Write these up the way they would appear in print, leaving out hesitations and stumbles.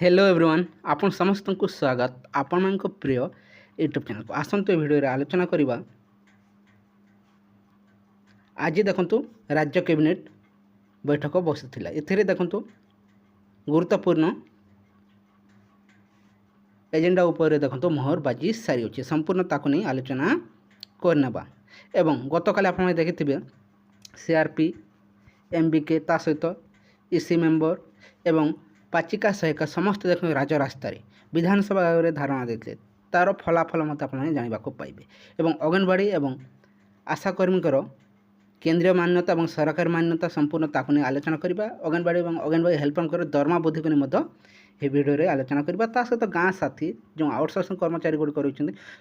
Hello everyone आपण समस्त को स्वागत आपण मान प्रिय यूट्यूब चैनल को आसंतु वीडियो रे आलोचना करिबा। आज देखंतु राज्य कैबिनेट बैठक बसिथिला। एथिरे देखंतु गुरुत्वपूर्ण एजेंडा ऊपर देखंतु मोहर बाजी सारी अछि। संपूर्ण ताकु नै आलोचना करनेबा एवं गतकाल आपण देखिथिबे सीआरपी एमबीके ता सहित ईसी मेंबर एवं पाचिका सहायिका समस्त देख राजरास्तार विधानसभा धारणा देते तार फलाफल मत आप जानवा पाइबे एवं अंगनवाड़ी एवं आशाकर्मी केंद्रीय मान्यता और सरकारी मान्यता संपूर्ण ताकु नहीं आलोचना करवा। अंगनवाड़ी और अंगनवाड़ी हेल्पर दरमा वृद्धि को नहीं भिडियो आलोचना करवा। ता सहित गाँ साथी जो आउटसोर्सिंग कर्मचारी गुड़ कर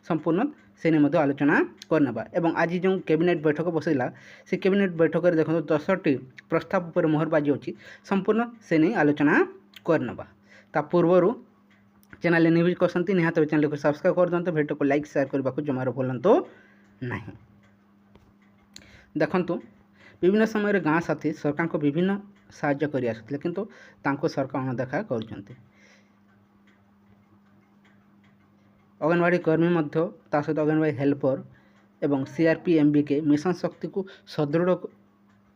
संपूर्ण से नहीं आलोचना करनेबा। एवं आज जो कैबिनेट बैठक बसला से कैबिनेट बैठक में देखो 10टी प्रस्ताव पर मोहरबाजी अच्छी संपूर्ण से नहीं आलोचना करनेबा। ता पूर्वर चैनल न्यूज करते निहत चैनल को सब्सक्राइब कर दिखाते भिडियो को लाइक शेयर करने को जमार भूलु ना। देखंतु विभिन्न समय गाँ साथी सरकार को विभिन्न साहाय्य कर आसुले किंतु तांको सरकार अणदेखा कर अंगनवाड़ी कर्मी ता सहित अंगनवाड़ी हेल्पर एवं सीआरपी एमबीके मिशन शक्ति को सुदृढ़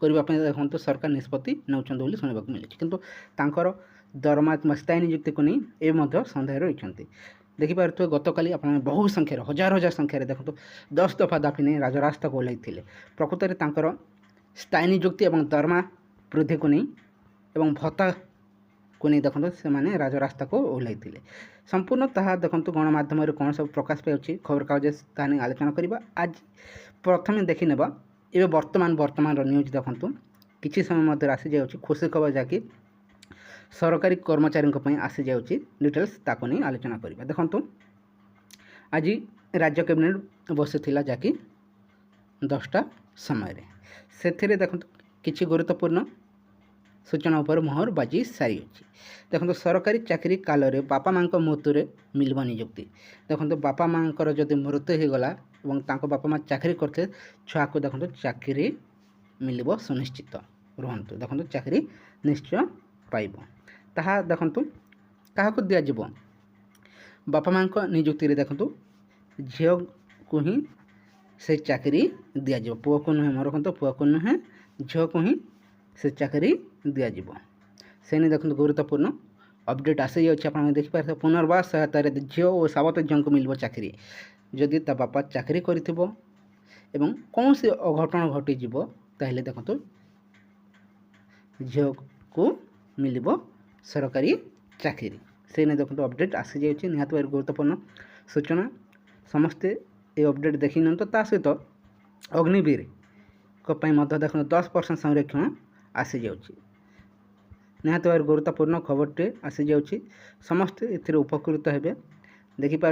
करने देखो सरकार निष्पत्ति नौकरी शुणा मिले किंतु तांकर दरमा स्थायी नियुक्ति को नहीं ये सन्देह रही देखिपे गतकाली आप बहु संख्यार हजार हजार संख्यार देखो 10 दफा दाबी नहीं राजरास्ता को ओह्लैते प्रकृत में स्थायी नियुक्ति और दरमा वृद्धि को नहीं एवं भत्ता को नहीं देखो से मैंने राजरास्ता को ओह्लैते संपूर्ण ताहा देखो गणमाध्यम कौन सब प्रकाश पाई खबर कागज ता नहीं आलोचना करवा। आज प्रथम देखी नेबा ये वर्तमान न्यूज देखो किसी समय आसी जाऊँगी खुशी खबर जहाँकि सरकारी कर्मचारी आसी जाऊँगी डिटेल्स ताको नहीं आलोचना करवा। देखो आज राज्य कैबिनेट बसिथिला जहाँकि 10टा समय से देखो किसी गुरुत्वपूर्ण सूचना उपर मोहर बाजी सारी अच्छी। देखो सरकारी चाकरी काल रे बापा माँ मृत्यु मिल नियुक्ति देखो बापा माँ जदि मृत्यु हो गला और बापा माँ चाकरी करते छुआ को देखो चाकरी मिल सुनिश्चित रुहतु देखो चाकरी निश्चय पाइब ताहा देखु क्या दिज्व बापा माँ नियुक्ति देखु झी को ही से चाकरी दिज्व पुओ को नुहे मोर रखु पुओ को नुहे झील को ही से चाकरी दिज्व से नहीं देखो गुरुत्वपूर्ण अपडेट आसी जाए आप देखिपारे पुनर्वास सहायतार झील और सावत झील को मिल चाकरी जदि ता बापा चाकरी करिथिबो एवं कौन से अघटन घटीज ताहले देखो झील को मिल सरकारी चाकरी से नहीं देखो अपडेट आसी जाए निहत भाव गुरुत्वपूर्ण सूचना समस्ते ये अपडेट देखी नि ता सहित अग्निवीर देखो 10% संरक्षण आसी जाऊँगी निहत भाव गुरुत्वपूर्ण खबरटे आसी जाऊँगी समस्ते ए उपकृत हे देखिपे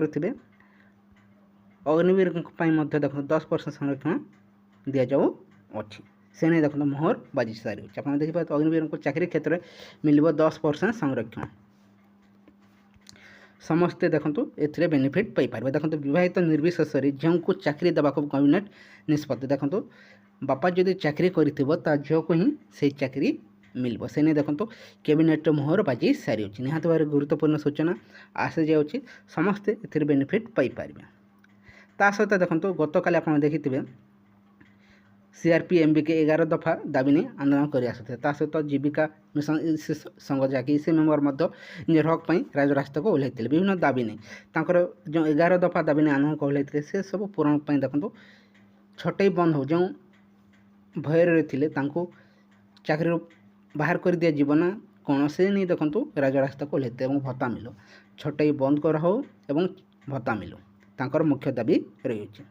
अग्निवीर देखो 10% संरक्षण दि जाऊ अच्छी से नहीं देखो मोहर बाजी सारी आप देखिए अग्निवीर को चाकरी क्षेत्र में मिल 10% संरक्षण समस्ते देखो ए बेनिफिट पाइपर। देखो विवाहित निर्विशेष झील को चाकरी देवा कैबिनेट निष्पत्ति देखो बापा जदि चाकरी कर झील को ही से चाकरी मिल से नहीं देखो कैबिनेट मोहर बाजी सारी अच्छी निहत भाव गुरुत्वपूर्ण सूचना आसी जाऊँगी समस्ते ए बेनिफिट पाइपर। ता सहित देखो गतकाली आप देखिथे सीआरपी एमबीके 11 दफा दाबी नहीं आंदोलन कर आसुते ता सहित जीविका मिशन संघ जहाँकि इसी मेम्बर निजर हक राजरास्ता को ओह्लैते विभिन्न दाबी नहीं तांकर जो 11 दफा दाबी नहीं आंदोलन को ओह्लैते से सब पूरण देखो छटई बंद हो जो भय थे चाकरी बाहर कर दिया जीवना कौन से नहीं देखो राजरास्ता को ओह्लैते भत्ता मिलो छटई बंद कर हो एवं भत्ता मिलो तांकर मुख्य दाबी रही है।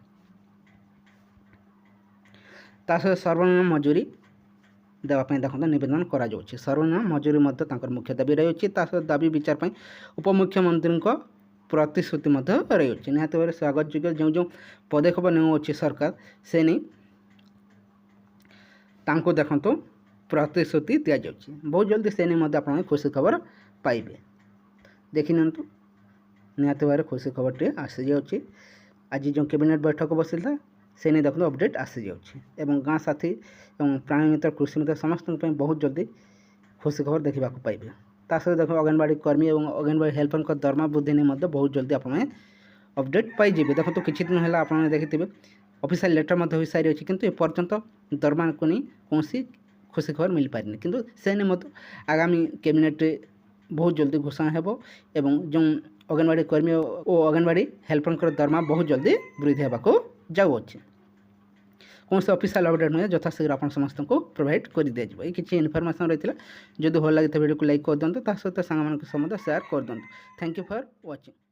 सर्वनिम्न मजूरी देवाई देखो नवेदन कर सर्वनिम्न मजूरी मुख्य दाबी रही है दाबी विचार उपमुख्यमंत्री प्रतिश्रुति रही है निहत भाव स्वागत योग्य जो जो पदक्षेप नहीं सरकार से नहीं देखो प्रतिश्रुति दि जाऊँगी बहुत जल्दी से नहीं आप खुशी खबर पाइबे देखी निहत भाव खुशी खबर आसी जाऊँगी आज जो कैबिनेट बैठक बसिला से नहीं देखो अपडेट आसी जाऊँगी गाँ साथी और प्राणी मित्र कृषि मित्र समस्त बहुत जल्दी खुशी खबर देखा पाइबे। ତା ସହିତ ଦେଖ ଅଙ୍ଗନବାଡ଼ି କର୍ମୀ ଏବଂ ଅଙ୍ଗନବାଡ଼ି ହେଲ୍ପରଙ୍କ ଦରମା ବୃଦ୍ଧି ନେଇ ମଧ୍ୟ ବହୁତ ଜଲ୍ଦି ଆପଣମାନେ ଅପଡ଼େଟ୍ ପାଇଯିବେ। ଦେଖନ୍ତୁ କିଛି ଦିନ ହେଲା ଆପଣମାନେ ଦେଖିଥିବେ ଅଫିସିଆଲ୍ ଲେଟର୍ ମଧ୍ୟ ହୋଇସାରିଅଛି, କିନ୍ତୁ ଏପର୍ଯ୍ୟନ୍ତ ଦରମାକୁ ନେଇ କୌଣସି ଖୁସି ଖବର ମିଳିପାରିନି। କିନ୍ତୁ ସେ ନେଇ ମଧ୍ୟ ଆଗାମୀ କ୍ୟାବିନେଟ୍ରେ ବହୁତ ଜଲ୍ଦି ଘୋଷଣା ହେବ ଏବଂ ଯେଉଁ ଅଙ୍ଗନବାଡ଼ି କର୍ମୀ ଓ ଅଙ୍ଗନବାଡ଼ି ହେଲ୍ପରଙ୍କର ଦରମା ବହୁତ ଜଲ୍ଦି ବୃଦ୍ଧି ହେବାକୁ ଯାଉଅଛି। କୌଣସି ଅଫିସିଆଲ୍ ଅପଡ଼େଟ୍ ନୁହେଁ, ଯଥାଶୀଘ୍ର ଆପଣ ସମସ୍ତଙ୍କୁ ପ୍ରୋଭାଇଡ଼ କରିଦିଆଯିବ। ଏଇ କିଛି ଇନଫର୍ମେସନ୍ ରହିଥିଲା। ଯଦି ଭଲ ଲାଗିଥାଏ ଭିଡ଼ିଓକୁ ଲାଇକ୍ କରିଦିଅନ୍ତୁ, ତା ସହିତ ସାଙ୍ଗମାନଙ୍କ ସହ ମଧ୍ୟ ସେୟାର କରିଦିଅନ୍ତୁ। Thank you for watching.